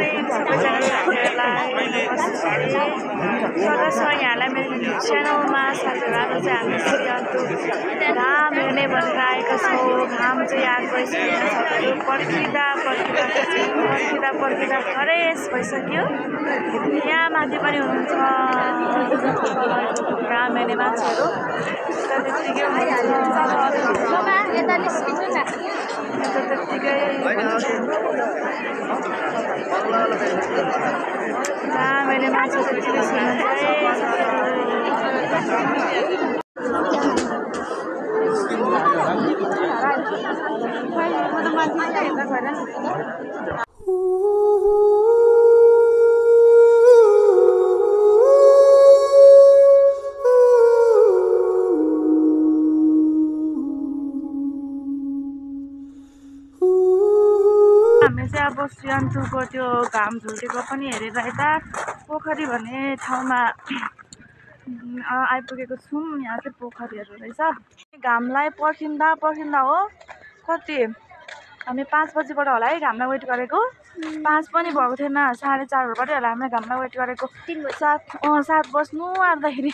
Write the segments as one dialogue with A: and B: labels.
A: Morning सबैजना साथीहरूलाई स्वागत छ यहाँलाई मेरो युट्युब च्यानलमा। साथीहरू आज चाहिँ हामी श्रीअन्तु घाम हेर्ने भनेर आएका छौँ। घाम चाहिँ आएको साथीहरू पर्खिँदा हरेस भइसक्यो। यहाँ माथि पनि हुनुहुन्छ घाम हेर्ने मान्छेहरू त्यतिकै मैले मान्छे हामीले चाहिँ अब श्रीअन्तुको त्यो घाम झुल्केको पनि हेरेर यता पोखरी भन्ने ठाउँमा आइपुगेको छौँ। यहाँ चाहिँ पोखरीहरू रहेछ। घामलाई पर्खिँदा हो कति हामी 5 बजीबाट होला है घामलाई वेट गरेको। 5 पनि भएको थिएन, 4:30 होला हामीले घामलाई वेट गरेको। 7 बज्नु आँट्दाखेरि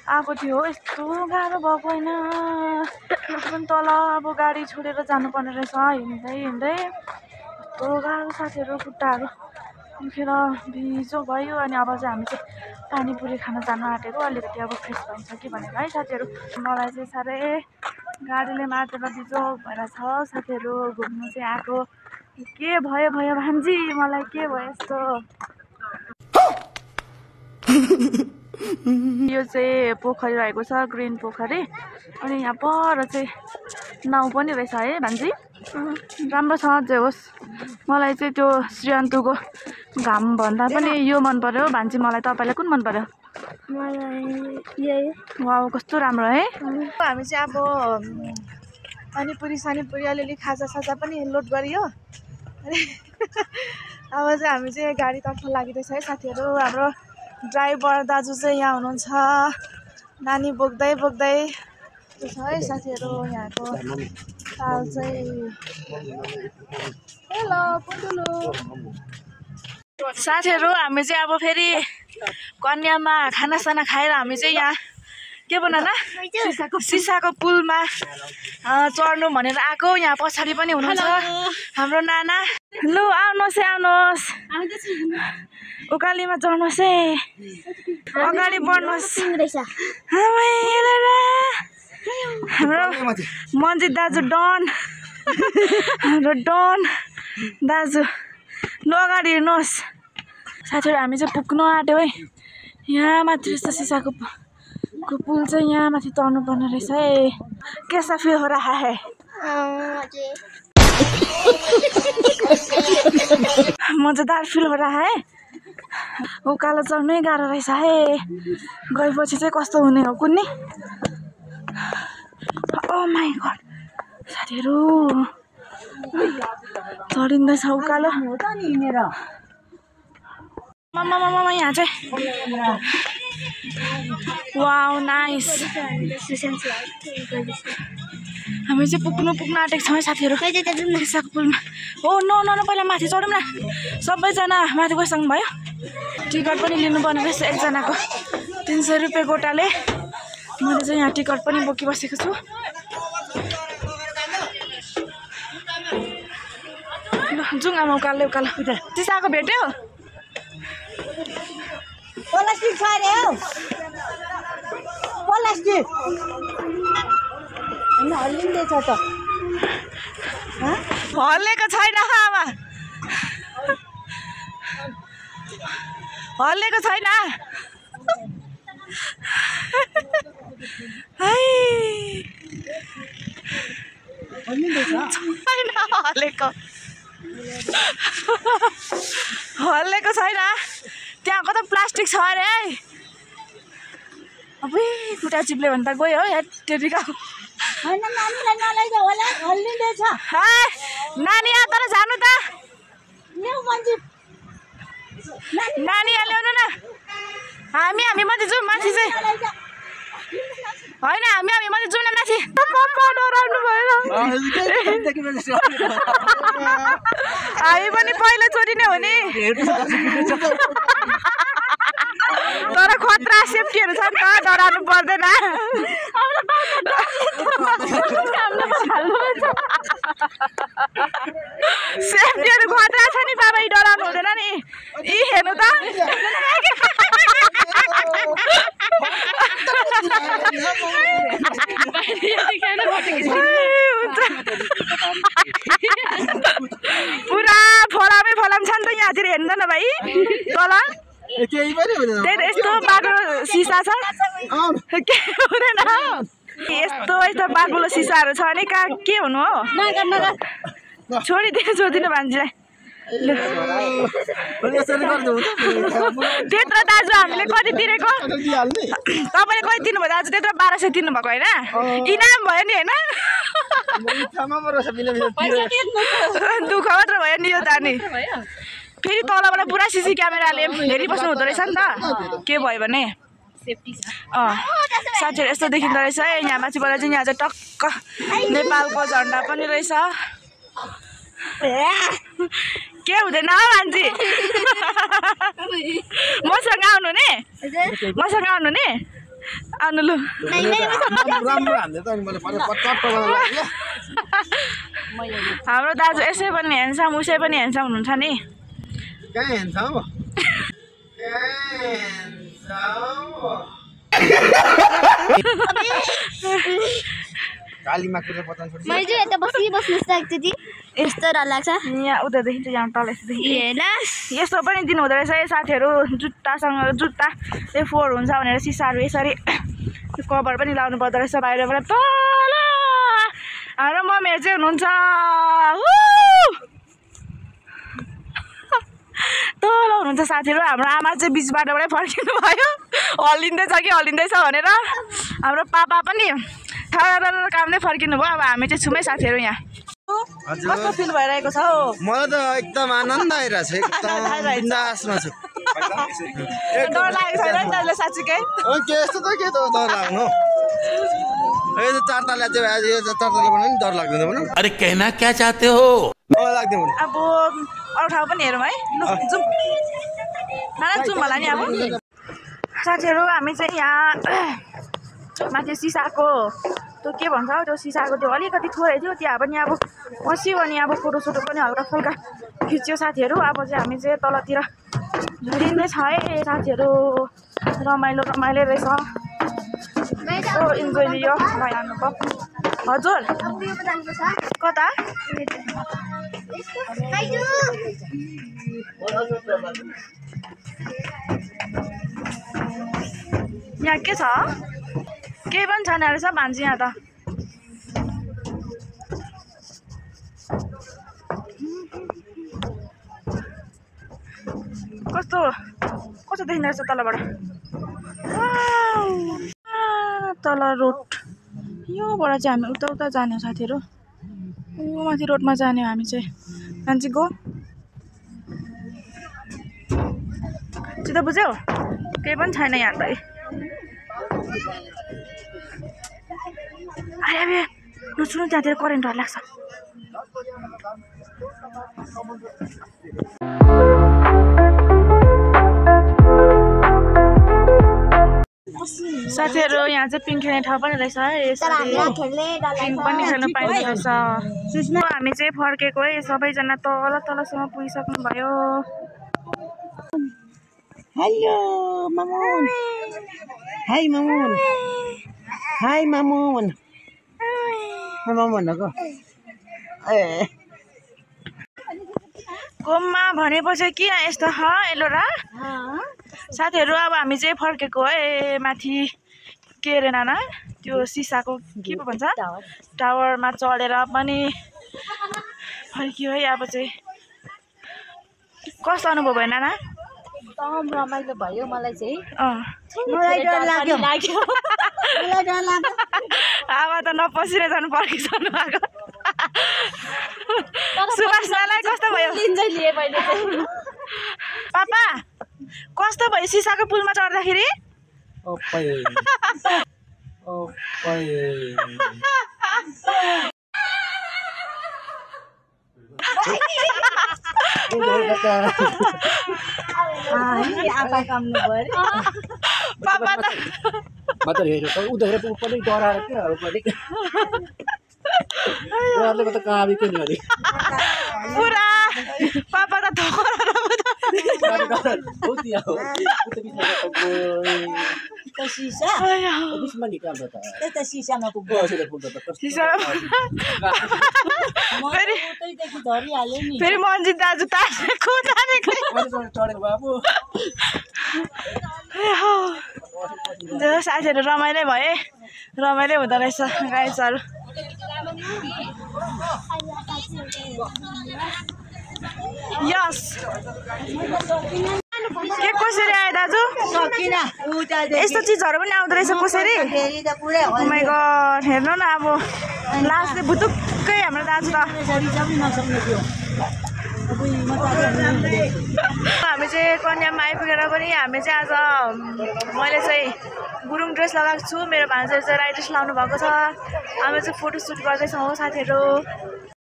A: आएको थियो। यस्तो गाह्रो भएको होइन पनि तल अब गाडी छोडेर जानुपर्ने रहेछ हिँड्दै यस्तो गाह्रो साथीहरू खुट्टाहरू दुखेर भिजो भयो। अनि अब चाहिँ हामी चाहिँ पानीपुरी खान जानु आँटेको अलिकति अब फ्रेस भइन्छ कि भनेर है साथीहरू। मलाई चाहिँ साह्रै गाडीले माटेर बिजो भएर छ साथीहरू। घुम्नु चाहिँ आएको के भयो भान्जी मलाई के भयो यस्तो। यो चाहिँ पोखरी रहेको छ ग्रिन पोखरी। अनि यहाँ पर चाहिँ नाउ पनि रहेछ है भान्जी। राम्रो छ जे होस्। मलाई चाहिँ त्यो श्रीअन्तुको घाम भन्दा पनि यो मन पर्यो भान्जी मलाई। तपाईँलाई कुन मन पर्यो? वाउ कस्तो राम्रो है। हामी चाहिँ अब पानीपुरी सानीपुरी अलिअलि खाजा पनि लोड गरियो। अब चाहिँ हामी चाहिँ गाडीतर्फ लागिरहेछ है साथीहरू। हाम्रो ड्राइभर दाजु चाहिँ यहाँ हुनुहुन्छ नानी बोक्दै छ है साथीहरू। यहाँको ताल चाहिँ हेलो पुटुलु साथीहरू। हामी चाहिँ अब फेरि कन्यामा खानासाना खाएर हामी चाहिँ यहाँ के बनाना सिसाको पुलमा चढ्नु भनेर आएको। यहाँ पछाडि पनि हुनुहुन्छ हाम्रो नाना। लु आउनुहोस् उकालीमा चढ्नुहोस् है, अगाडि बढ्नुहोस्। हाम्रो मन्जित दाजु हाम्रो डन दाजु लु अगाडि हेर्नुहोस् साथीहरू। हामी चाहिँ पुग्नु आँट्यो है। यहाँ माथि रहेछ सिसाको पुल चाहिँ यहाँ माथि तर्नु पर्ने रहेछ है। कैसा फिल हो रहा है? मजेदार फिल हो रहा है। उकालो चढ्नै गाह्रो रहेछ है। गएपछि चाहिँ कस्तो हुने हो कुन्नी। ओ माई गड साथीहरू चढिँदैछ उकालो। मम्मा यहाँ चाहिँ वाउ नाइस। हामी चाहिँ पुग्नु आँटेको छौँ है साथीहरू सिसाको पुलमा। हो न पहिला माथि चढौँ न। सबैजना माथि गइसक्नु भयो। टिकट पनि लिनुपर्ने रहेछ एकजनाको 300 रुपियाँ गोटाले। मैले चाहिँ यहाँ टिकट पनि बोकिबसेको छु। जाउँ आमा उकालो सिसाको भेट्यो।
B: प्लास्टिक छ अरे हौ प्लास्टिक हल्लिँदैछ त।
A: हल्लेको छैन आमा, हल्लेको छैन हल्लेको छैन। त्यहाँ कता प्लास्टिक छ अरे है। अबै खुट्टा चिप्ले भने त गयो है टेरिका। नानी यहाँ तर जानु त नानी यहाँ ल्याउनु न। हामी माथि जाउँ। माथि चाहिँ होइन हामी मैले जाउँ न माथि पप्पा डराउनु भएर हामी पनि पहिलोचोटि नै हो नि तर खतरा सेफ्टीहरू छ नि त डराउनु पर्दैन सेफ्टीहरू खतरा छ नि बाबा डराउनु हुँदैन नि यी हेर्नु त पुरा फलाम छ नि त यहाँतिर हेर्नु न भाइ तल यस्तो बाक्लो सिसा छ के हुँदैन यस्तो बाक्लो सिसाहरू छ भने कहाँ के हुनु हो छोडिदिनु भान्जीलाई त्यत्रो दाजु हामीले कति तिरेको तपाईँले कति दिनुभयो दाजु त्यत्रो 1200 तिर्नुभएको होइन इनाम भयो नि होइन दुःख मात्र भयो नि यो त नि फेरि तलबाट पुरा सिसी क्यामेराले हेरिबस्नु हुँदो रहेछ नि त के भयो भने साथीहरू यस्तो देखिँदो रहेछ यहाँ माथिबाट चाहिँ यहाँ चाहिँ टक्क नेपालको झन्डा पनि रहेछ के हुँदैन मान्छे मसँग आउनु नि आउनु लु हाम्रो दाजु यसै पनि हेर्छौँ उसै पनि हेर्छौँ हुनुहुन्छ नि
B: यस्तो डर लाग्छ
A: यहाँ उतादेखि चाहिँ यहाँ तल यस्तो पनि दिनु हुँदो रहेछ है साथीहरू जुत्ता फोहोर हुन्छ भनेर सिसाहरू यसरी कभर पनि लाउनु पर्दो रहेछ बाहिरबाट तल हाम्रो मम्मीहरू चाहिँ हुनुहुन्छ तल हुनुहुन्छ साथीहरू हाम्रो आमा चाहिँ बिच बाटोबाटै फर्किनु भयो हल्लिँदैछ भनेर हाम्रो पापा पनि कामले फर्किनु भयो अब हामी चाहिँ छुमै साथीहरू यहाँ कस्तो फिल भइरहेको छ हौ
C: मलाई त एकदम आनन्द आइरहेछ एकदम बिन्दासमा छु
A: डर लागेको छैन नि तैँले साँच्चीकै
C: के यस्तो त के त डर लाग्नु यो त चार तला चाहिँ यो चार तला बनाउनु नि डर लाग्दैन भनौँ
D: अरे कहना क्या चाहते हो
C: लाग्दैन
A: अब अरू ठाउँ पनि हेरौँ है ल जाउँ नाना जाउँ होला नि अब साथीहरू हामी चाहिँ यहाँ माथि सिसाको त्यो के भन्छ त्यो सिसाको त्यो अलिकति थोरै थियो त्यहाँ पनि अब बस्यो अनि अब फोटोसोटो पनि हल्का फुल्का खिच्यो साथीहरू अब चाहिँ हामी चाहिँ तलतिर झुलिँदै छ है साथीहरू रमाइलो रहेछ इन्जोय लियो भइहाल्नु भयो हजुर कता यहाँ के छ केही पनि छैन रहेछ भान्जी यहाँ त कस्तो देखिँदो रहेछ तलबाट तल रोड योबाट चाहिँ हामी उता जाने साथीहरू यो माथि रोडमा जाने हामी चाहिँ मान्छे गो चित्त बुझ्यौ केही पनि छैन यहाँ त अरे नसुनु त्यहाँतिर करेन्टहरू लाग्छ साथीहरू यहाँ चाहिँ पिङ खेल्ने ठाउँ पनि रहेछ है पिङ पनि खेल्नु पाइने रहेछ हामी चाहिँ फर्केको है सबैजना तलसम्म पुगिसक्नु भयो
B: हेलो मामुन हाय मामुन मामुन को
A: कोममा भनेपछि किन यस्तो एलोरा साथीहरू अब हामी चाहिँ फर्केको है माथि के अरे नाना त्यो सिसाको के पो भन्छ टावरमा चढेर पनि फर्कियो है अब चाहिँ कस्तो अनुभव भयो नाना
B: एकदम रमाइलो भयो मलाई चाहिँ
A: मलाई
B: डर लाग्यो
A: अब त नपसिरे जानु पर्खिसक्नु भएको सुभाषलाई कस्तो भयो पापा कस्तो भयो सिसाको पुलमा चढ्दाखेरि
B: आँखा काम्नु पर्यो
A: पापा त
E: मात्र हेर्यो तर उनीहरू पनि डराएर के अब पनि डरले त काबी के नि अरे
A: पुरा पापा त
E: हो दिया हो
B: त सिसा
E: बिचमा निकाल्छ त
B: त्यही त सिसामा पुग्छ
E: बसेर पुग्छ त कस्तो
B: उतैदेखि झरिहाल्यो नि
A: फेरि मन्जित दाजु तारेको
E: चढेको बाबु
A: साथीहरू रमाइलो भए रमाइलो हुँदो रहेछ गाइजहरू यस के कसरी आयो दाजु
B: सकिन
A: यस्तो चिजहरू पनि आउँदो रहेछ कसरी
B: फेरि त पुरै
A: Oh my god हेर्नु न अब लास्टले भुतुक्कै हाम्रो दाजु त
B: नसक्ने थियो
A: हामी चाहिँ कन्यामा आइपुगेर पनि हामी चाहिँ आज मैले चाहिँ गुरुङ ड्रेस लगाएको छु मेरो भान्जीले चाहिँ राई ड्रेस लाउनु भएको छ हामी चाहिँ फोटोसुट गर्दैछौँ साथीहरू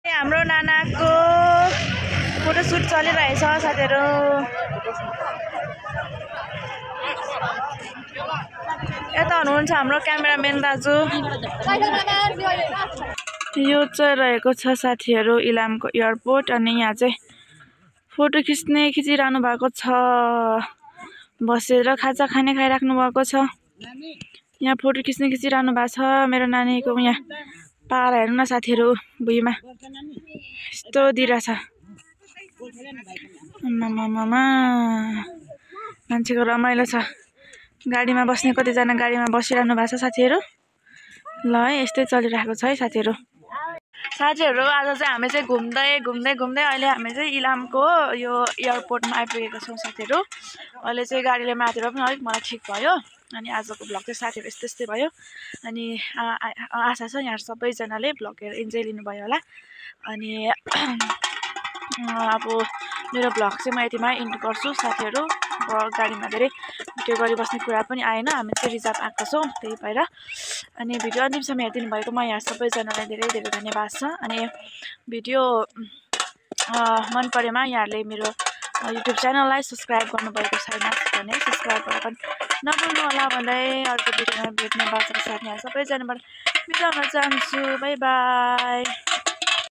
A: हाम्रो नानाको फोटोसुट चलिरहेछ साथीहरू यता हुनुहुन्छ हाम्रो क्यामेराम्यान दाजु यो चाहिँ रहेको छ साथीहरू इलामको एयरपोर्ट अनि यहाँ चाहिँ फोटो खिचिरहनु भएको छ बसेर खाजा खाने खाइराख्नु भएको छ यहाँ फोटो खिचिरहनु भएको छ मेरो नानीको यहाँ पारा हेर्नु न साथीहरू भुइँमा यस्तो दिइरहेछ मामा मान्छेको रमाइलो छ गाडीमा बस्ने कतिजना गाडीमा बसिरहनु भएको छ साथीहरू ल है यस्तै चलिरहेको छ है साथीहरू आज चाहिँ हामी चाहिँ घुम्दै अहिले हामी चाहिँ इलामको यो एयरपोर्टमा आइपुगेको छौँ साथीहरू अहिले चाहिँ गाडीले माथेर पनि अलिक मलाई ठिक भयो अनि आजको भ्लग चाहिँ साथीहरू यस्तै भयो अनि आशा छ यहाँ सबैजनाले भ्लग हेरेर इन्जोय लिनुभयो होला अनि अब मेरो भ्लग चाहिँ म यतिमै इन्ड गर्छु साथीहरू गाडीमा धेरै भिडियो गरिबस्ने कुरा पनि आएन हामी चाहिँ रिजर्भ आएको छौँ त्यही भएर अनि भिडियो अन्तिमसम्म हेरिदिनु भएको म यहाँ सबैजनालाई धेरै धेरै धन्यवाद छ अनि भिडियो मन परेमा यहाँहरूले मेरो युट्युब च्यानललाई सब्सक्राइब गर्नुभएको छैन भने सब्सक्राइब गरेर पनि नभुल्नु होला भन्दै अर्को भिडियोमा भेट्ने बाचाको साथ यहाँ सबैजनाबाट बिदा हुन चाहन्छु बाई बाई